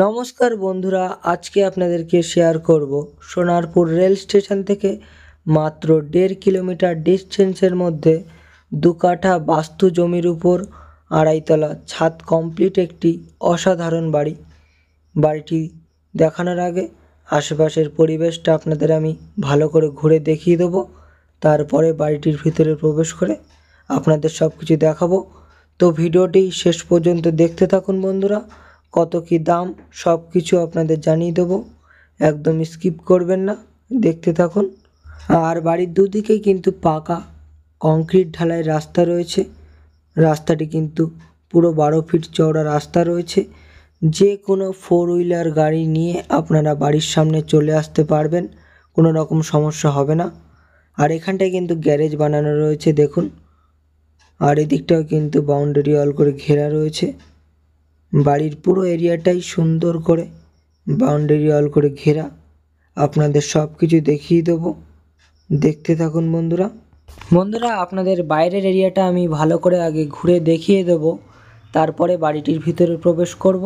নমস্কার বন্ধুরা, আজকে আপনাদেরকে শেয়ার করব সোনারপুর রেল স্টেশন থেকে মাত্র 1.5 কিলোমিটার ডিস্টেন্সের মধ্যে 2 কাঠা বাস্তু জমির উপর 2.5 তলা ছাদ কমপ্লিট একটি অসাধারণ বাড়ি। বাড়িটি দেখানোর আগে আশেপাশের পরিবেশটা আপনাদের আমি ভালো করে ঘুরে দেখিয়ে দেবো, তারপরে বাড়িটির ভিতরে প্রবেশ করে আপনাদের সব কিছু দেখাবো। তো ভিডিওটি শেষ পর্যন্ত দেখতে থাকুন বন্ধুরা। কত কি দাম সব কিছু আপনাদের জানিয়ে দেবো, একদম স্কিপ করবেন না, দেখতে থাকুন। আর বাড়ির দুদিকেই কিন্তু পাকা কংক্রিট ঢালাই রাস্তা রয়েছে। রাস্তাটি কিন্তু পুরো 12 ফিট চওড়া রাস্তা রয়েছে। যে কোনো 4 হুইলার গাড়ি নিয়ে আপনারা বাড়ির সামনে চলে আসতে পারবেন, কোনো রকম সমস্যা হবে না। আর এখানটায় কিন্তু গ্যারেজ বানানো রয়েছে দেখুন। আর এদিকটাও কিন্তু বাউন্ডারি ওয়াল করে ঘেরা রয়েছে। বাড়ির পুরো এরিয়াটাই সুন্দর করে বাউন্ডারি ওয়াল করে ঘেরা। আপনাদের সব কিছু দেখিয়ে দেবো, দেখতে থাকুন বন্ধুরা। আপনাদের বাইরের এরিয়াটা আমি ভালো করে আগে ঘুরে দেখিয়ে দেবো, তারপরে বাড়িটির ভিতরে প্রবেশ করব।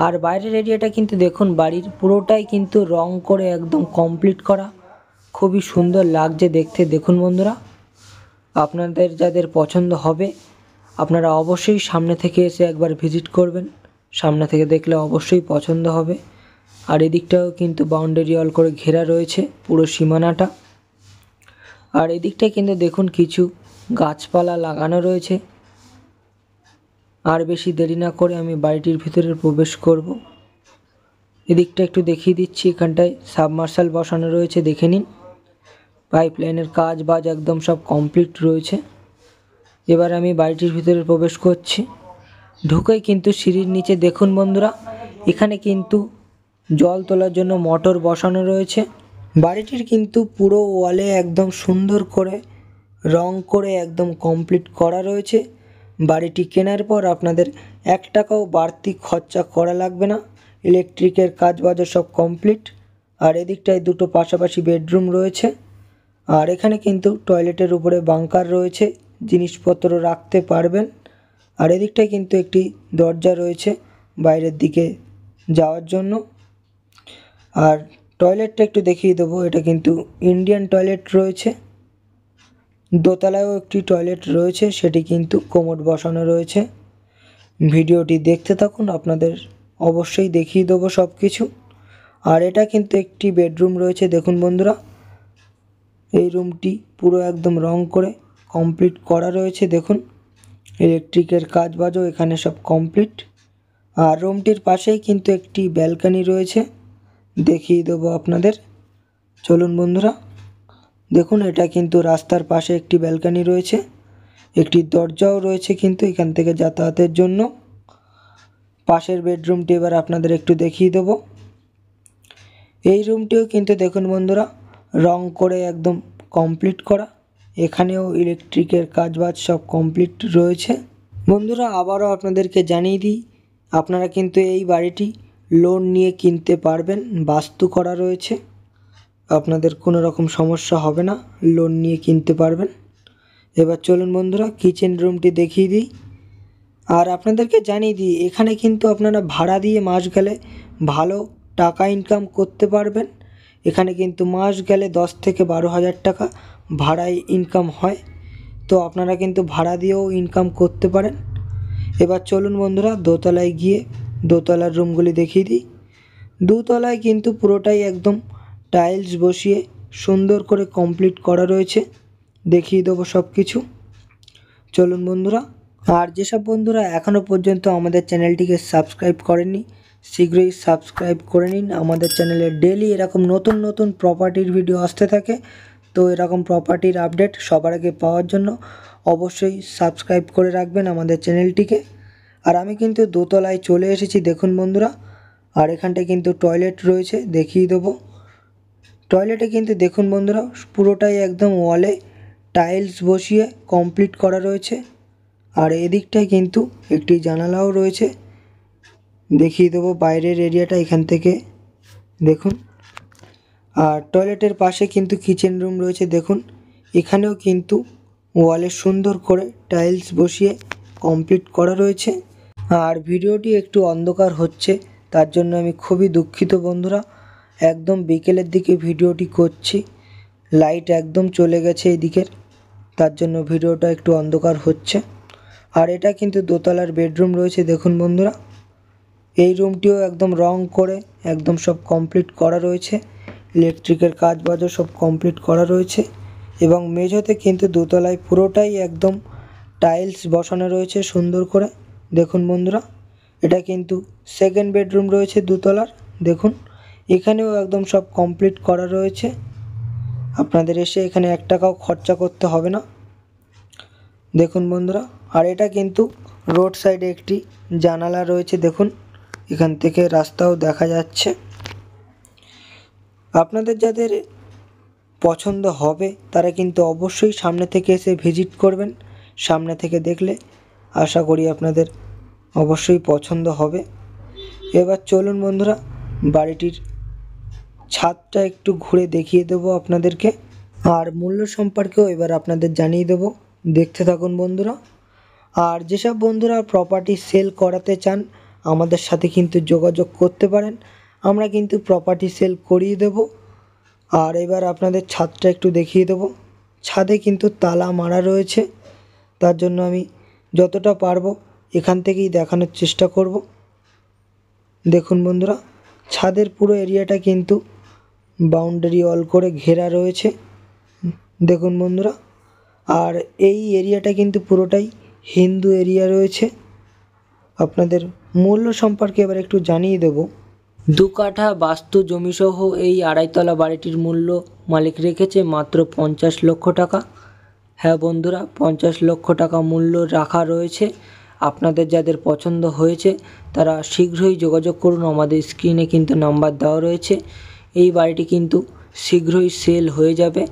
আর বাইরের এরিয়াটা কিন্তু দেখুন, বাড়ির পুরোটাই কিন্তু রং করে একদম কমপ্লিট করা, খুবই সুন্দর লাগছে দেখতে। দেখুন বন্ধুরা, আপনাদের যাদের পছন্দ হবে আপনারা অবশ্যই সামনে থেকে এসে একবার ভিজিট করবেন, সামনে থেকে দেখলে অবশ্যই পছন্দ হবে। আর এদিকটাও কিন্তু বাউন্ডারি ওয়াল করে ঘেরা রয়েছে পুরো সীমানাটা। আর এদিকটায় কিন্তু দেখুন কিছু গাছপালা লাগানো রয়েছে। আর বেশি দেরি না করে আমি বাড়িটির ভিতরে প্রবেশ করব। এদিকটা একটু দেখিয়ে দিচ্ছি, এখানটায় সাবমার্শাল বসানো রয়েছে, দেখে নিন। পাইপলাইনের কাজ বাজ একদম সব কমপ্লিট রয়েছে। এবার আমি বাড়িটির ভিতরে প্রবেশ করছি। ঢুকেই কিন্তু সিঁড়ির নিচে দেখুন বন্ধুরা, এখানে কিন্তু জল তোলার জন্য মোটর বসানো রয়েছে। বাড়িটির কিন্তু পুরো ওয়ালে একদম সুন্দর করে রং করে একদম কমপ্লিট করা রয়েছে। বাড়িটি কেনার পর আপনাদের 1 টাকাও বাড়তি খরচা করা লাগবে না। ইলেকট্রিকের কাজ বাজও সব কমপ্লিট। আর এদিকটায় দুটো পাশাপাশি বেডরুম রয়েছে। আর এখানে কিন্তু টয়লেটের উপরে বাঙ্কার রয়েছে, জিনিসপত্র রাখতে পারবেন। আর এদিকটায় কিন্তু একটি দরজা রয়েছে বাইরের দিকে যাওয়ার জন্য। আর টয়লেটটা একটু দেখিয়ে দেবো, এটা কিন্তু ইন্ডিয়ান টয়লেট রয়েছে। দোতলায়ও একটি টয়লেট রয়েছে, সেটি কিন্তু কোমোড বসানো রয়েছে। ভিডিওটি দেখতে থাকুন, আপনাদের অবশ্যই দেখিয়ে দেবো সব কিছু। আর এটা কিন্তু একটি বেডরুম রয়েছে দেখুন বন্ধুরা। এই রুমটি পুরো একদম রং করে কমপ্লিট করা রয়েছে দেখুন। ইলেকট্রিকের কাজ বাজও এখানে সব কমপ্লিট। আর রুমটির পাশেই কিন্তু একটি ব্যালকনি রয়েছে, দেখিয়ে দেবো আপনাদের। চলুন বন্ধুরা, দেখুন এটা কিন্তু রাস্তার পাশে একটি ব্যালকনি রয়েছে, একটি দরজাও রয়েছে কিন্তু এখান থেকে যাতায়াতের জন্য। পাশের বেডরুমটি এবার আপনাদের একটু দেখিয়ে দেবো। এই রুমটিও কিন্তু দেখুন বন্ধুরা, রং করে একদম কমপ্লিট করা। এখানেও ইলেকট্রিকের কাজবাজ সব কমপ্লিট রয়েছে। বন্ধুরা আবারও আপনাদেরকে জানিয়ে দিই, আপনারা কিন্তু এই বাড়িটি লোন নিয়ে কিনতে পারবেন, বাস্তু করা রয়েছে। আপনাদের কোনো রকম সমস্যা হবে না, লোন নিয়ে কিনতে পারবেন। এবার চলুন বন্ধুরা কিচেন রুমটি দেখিয়ে দিই। আর আপনাদেরকে জানিয়ে দিই, এখানে কিন্তু আপনারা ভাড়া দিয়ে মাস গেলে ভালো টাকা ইনকাম করতে পারবেন। এখানে কিন্তু মাস গেলে 10 থেকে 12 হাজার টাকা ভাড়ায় ইনকাম হয়। তো আপনারা কিন্তু ভাড়া দিয়েও ইনকাম করতে পারেন। এবার চলুন বন্ধুরা দোতলায় গিয়ে দোতলার রুমগুলি দেখিয়ে দিই। দোতলায় কিন্তু পুরোটাই একদম টাইলস বসিয়ে সুন্দর করে কমপ্লিট করা রয়েছে, দেখিয়ে দেবো সব কিছু। চলুন বন্ধুরা, আর যেসব বন্ধুরা এখনও পর্যন্ত আমাদের চ্যানেলটিকে সাবস্ক্রাইব করেননি, শীঘ্রই সাবস্ক্রাইব করে নিন। আমাদের চ্যানেলে ডেলি এরকম নতুন নতুন প্রপার্টির ভিডিও আসতে থাকে। তো এরকম প্রপার্টির আপডেট সবার আগে পাওয়ার জন্য অবশ্যই সাবস্ক্রাইব করে রাখবেন আমাদের চ্যানেলটিকে। আর আমি কিন্তু দোতলায় চলে এসেছি দেখুন বন্ধুরা। আর এখানটায় কিন্তু টয়লেট রয়েছে, দেখিয়ে দেবো। টয়লেটে কিন্তু দেখুন বন্ধুরা পুরোটাই একদম ওয়ালে টাইলস বসিয়ে কমপ্লিট করা রয়েছে। আর এদিকটায় কিন্তু একটি জানালাও রয়েছে, দেখিয়ে দেবো বাইরের এরিয়াটা এখান থেকে দেখুন। আর টয়লেটের পাশে কিন্তু কিচেন রুম রয়েছে দেখুন। এখানেও কিন্তু ওয়ালে সুন্দর করে টাইলস বসিয়ে কমপ্লিট করা রয়েছে। আর ভিডিওটি একটু অন্ধকার হচ্ছে, তার জন্য আমি খুবই দুঃখিত বন্ধুরা। একদম বিকেলের দিকে ভিডিওটি করছি, লাইট একদম চলে গেছে এদিকের, তার জন্য ভিডিওটা একটু অন্ধকার হচ্ছে। আর এটা কিন্তু দোতলার বেডরুম রয়েছে। দেখুন বন্ধুরা, এই রুমটিও একদম রং করে একদম সব কমপ্লিট করা রয়েছে, ইলেকট্রিকের কাজ বাজও সব কমপ্লিট করা রয়েছে। এবং মেঝেতে কিন্তু দোতলায় পুরোটাই একদম টাইলস বসানো রয়েছে সুন্দর করে। দেখুন বন্ধুরা, এটা কিন্তু সেকেন্ড বেডরুম রয়েছে দোতলার। দেখুন এখানেও একদম সব কমপ্লিট করা রয়েছে, আপনাদের এসে এখানে 1 টাকাও খরচা করতে হবে না। দেখুন বন্ধুরা, আর এটা কিন্তু রোড সাইডে একটি জানালা রয়েছে। দেখুন এখান থেকে রাস্তাও দেখা যাচ্ছে। আপনাদের যাদের পছন্দ হবে তারা কিন্তু অবশ্যই সামনে থেকে এসে ভিজিট করবেন। সামনে থেকে দেখলে আশা করি আপনাদের অবশ্যই পছন্দ হবে। এবার চলুন বন্ধুরা, বাড়িটির ছাদটা একটু ঘুরে দেখিয়ে দেবো আপনাদেরকে, আর মূল্য সম্পর্কেও এবার আপনাদের জানিয়ে দেবো। দেখতে থাকুন বন্ধুরা। আর যেসব বন্ধুরা প্রপার্টি সেল করাতে চান আমাদের সাথে কিন্তু যোগাযোগ করতে পারেন, আমরা কিন্তু প্রপার্টি সেল করিয়ে দেব। আর এবার আপনাদের ছাদটা একটু দেখিয়ে দেবো। ছাদে কিন্তু তালা মারা রয়েছে, তার জন্য আমি যতটা পারবো এখান থেকেই দেখানোর চেষ্টা করব। দেখুন বন্ধুরা, ছাদের পুরো এরিয়াটা কিন্তু বাউন্ডারি ওয়াল করে ঘেরা রয়েছে। দেখুন বন্ধুরা, আর এই এরিয়াটা কিন্তু পুরোটাই হিন্দু এরিয়া রয়েছে। আপনাদের মূল্য সম্পর্কে এবার একটু জানিয়ে দেব। 2 কাঠা বাস্তু জমিসহ এই 2.5 তলা বাড়িটির মূল্য মালিক রেখেছে মাত্র 50 লক্ষ টাকা। হ্যাঁ বন্ধুরা, 50 লক্ষ টাকা মূল্য রাখা রয়েছে। আপনাদের যাদের পছন্দ হয়েছে তারা শীঘ্রই যোগাযোগ করুন, আমাদের স্ক্রিনে কিন্তু নাম্বার দেওয়া রয়েছে। এই বাড়িটি কিন্তু শীঘ্রই সেল হয়ে যাবে।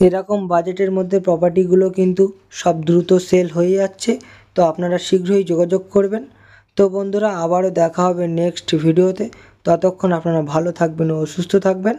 এরকম বাজেটের মধ্যে প্রপার্টিগুলো কিন্তু সব দ্রুত সেল হয়ে যাচ্ছে, তো আপনারা শীঘ্রই যোগাযোগ করবেন। তো বন্ধুরা, আবারও দেখা হবে নেক্সট ভিডিওতে। ততক্ষণ আপনারা ভালো থাকবেন ও সুস্থ থাকবেন।